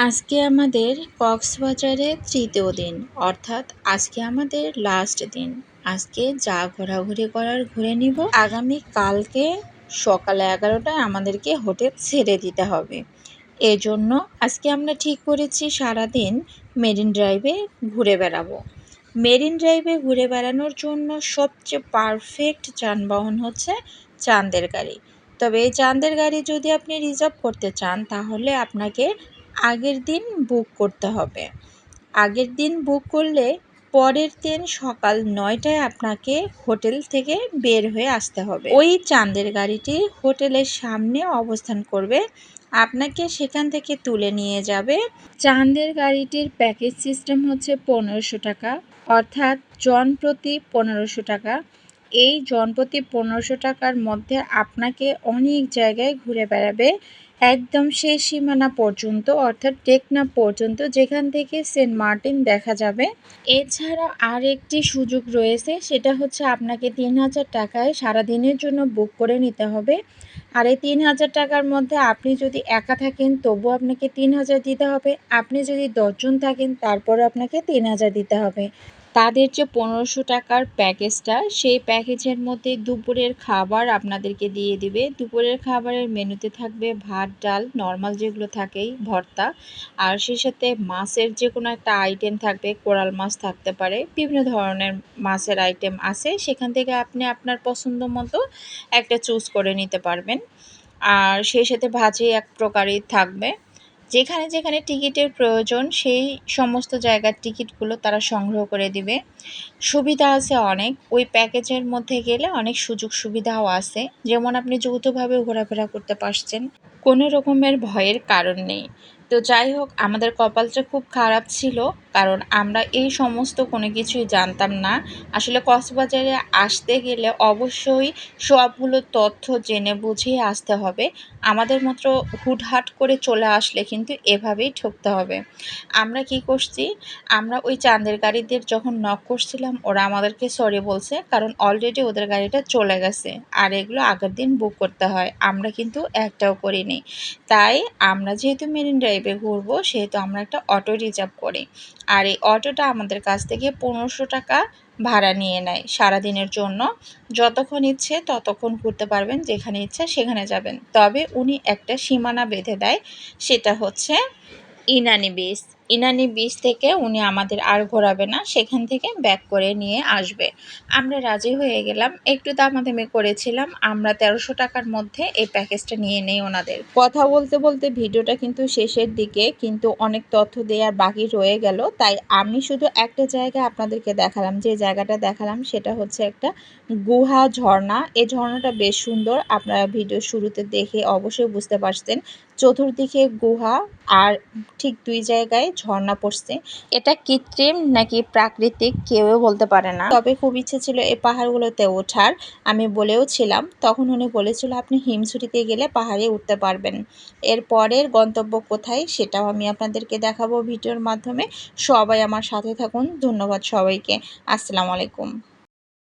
আজকে আমাদের কক্সবাজারে তৃতীয় দিন, অর্থাৎ আজকে আমাদের লাস্ট দিন। আজকে যা ঘোরাঘুরি করার ঘুরে নিব। আগামী কালকে সকাল 11টায় আমাদেরকে হোটেল ছেড়ে দিতে হবে। এজন্য আজকে আমরা ঠিক করেছি সারাদিন মেরিন ড্রাইভে ঘুরে বেড়াবো। মেরিন ড্রাইভে ঘুরে বেড়ানোর জন্য সবচেয়ে পারফেক্ট যানবাহন হচ্ছে চাঁদের গাড়ি। তবে এই চাঁদের গাড়ি যদি আপনি রিজার্ভ করতে চান তাহলে আপনাকে আগের দিন বুক করতে হবে। আগের দিন বুক করলে পরের দিন সকাল 9টায় আপনাকে হোটেল থেকে বের হয়ে আসতে হবে। ওই চাঁদের গাড়িটি হোটেলের সামনে অবস্থান করবে, আপনাকে সেখান থেকে তুলে নিয়ে যাবে। চাঁদের গাড়িটির প্যাকেজ সিস্টেম হচ্ছে 1500 টাকা, অর্থাৎ জনপ্রতি 1500 টাকা। এই জনপ্রতি 1500 টাকার মধ্যে আপনাকে অনেক জায়গায় ঘুরে বেড়াবে, একদম শেষ সীমানা পর্যন্ত, অর্থাৎ টেকনাফ পর্যন্ত, যেখান থেকে সেন্ট মার্টিন দেখা যাবে। এছাড়া আর একটি সুযোগ রয়েছে, সেটা হচ্ছে আপনাকে 3000 টাকায় সারাদিনের জন্য বুক করে নিতে হবে। আর এই 3000 টাকার মধ্যে আপনি যদি একা থাকেন তবু আপনাকে 3000 দিতে হবে, আপনি যদি 10 জন থাকেন তারপরও আপনাকে 3000 দিতে হবে। তাদের যে 1500 টাকার প্যাকেজটা, সেই প্যাকেজের মধ্যে দুপুরের খাবার আপনাদেরকে দিয়ে দিবে। দুপুরের খাবারের মেনুতে থাকবে ভাত, ডাল, নর্মাল যেগুলো থাকেই, ভর্তা, আর সেই সাথে মাছের যে কোনো একটা আইটেম থাকবে। কোরাল মাছ থাকতে পারে, বিভিন্ন ধরনের মাছের আইটেম আছে, সেখান থেকে আপনি আপনার পছন্দ মতো একটা চুজ করে নিতে পারবেন। আর সেই সাথে ভাজি এক প্রকারই থাকবে। যেখানে যেখানে টিকিটের প্রয়োজন সেই সমস্ত জায়গার টিকিটগুলো তারা সংগ্রহ করে দিবে। সুবিধা আছে অনেক, ওই প্যাকেজের মধ্যে গেলে অনেক সুযোগ সুবিধাও আছে, যেমন আপনি যৌথভাবে ঘোরাফেরা করতে পারছেন, কোনো রকমের ভয়ের কারণ নেই। তো যাই হোক, আমাদের কপালটা খুব খারাপ ছিল, কারণ আমরা এই সমস্ত কোনো কিছুই জানতাম না। আসলে কক্সবাজারে আসতে গেলে অবশ্যই সবগুলো তথ্য জেনে বুঝেই আসতে হবে। আমাদের মাত্র হুটহাট করে চলে আসলে কিন্তু এভাবেই ঠকতে হবে। আমরা কি করছি, আমরা ওই চাঁদের গাড়িদের যখন নক করছিলাম ওরা আমাদেরকে সরি বলছে, কারণ অলরেডি ওদের গাড়িটা চলে গেছে আর এগুলো আগের দিন বুক করতে হয়। আমরা কিন্তু একটাও করিনি। তাই আমরা যেহেতু মেরিন ড্রাইভে ঘুরবো সেহেতু আমরা একটা অটো রিজার্ভ করি, আর এই অটোটা আমাদের কাছ থেকে 1500 টাকা ভাড়া নিয়ে নেয় সারাদিনের জন্য। যতক্ষণ ইচ্ছে ততক্ষণ ঘুরতে পারবেন, যেখানে ইচ্ছা সেখানে যাবেন। তবে উনি একটা সীমানা বেঁধে দেয়, সেটা হচ্ছে ইনানি বিচ। ইনানি বিচ থেকে উনি আমাদের আর ঘোরাবে না, সেখান থেকে ব্যাক করে নিয়ে আসবে। আমরা রাজি হয়ে গেলাম, একটু দামাদামি করেছিলাম, আমরা 1300 টাকার মধ্যে এই প্যাকেজটা নিয়ে নেই ওনাদের। কথা বলতে বলতে ভিডিওটা কিন্তু শেষের দিকে, কিন্তু অনেক তথ্য দেওয়ার বাকি রয়ে গেল, তাই আমি শুধু একটা জায়গা আপনাদেরকে দেখালাম। যে জায়গাটা দেখালাম সেটা হচ্ছে একটা গুহা ঝর্ণা। এই ঝর্ণাটা বেশ সুন্দর, আপনারা ভিডিও শুরুতে দেখে অবশ্যই বুঝতে পারছেন। চতুর্দিকে গুহা, আর ঠিক দুই জায়গায় ঝর্ণা পড়ছে। এটা কৃত্রিম নাকি প্রাকৃতিক কেউ বলতে পারে না, তবে খুব ইচ্ছে ছিল এই পাহাড়গুলোতে ওঠার। আমি বলেও ছিলাম, তখন উনি বলেছিল আপনি হিমছড়িতে গেলে পাহাড়ে উঠতে পারবেন। এর পরের গন্তব্য কোথায় সেটাও আমি আপনাদেরকে দেখাবো ভিডিওর মাধ্যমে। সবাই আমার সাথে থাকুন। ধন্যবাদ সবাইকে। আসসালামু আলাইকুম।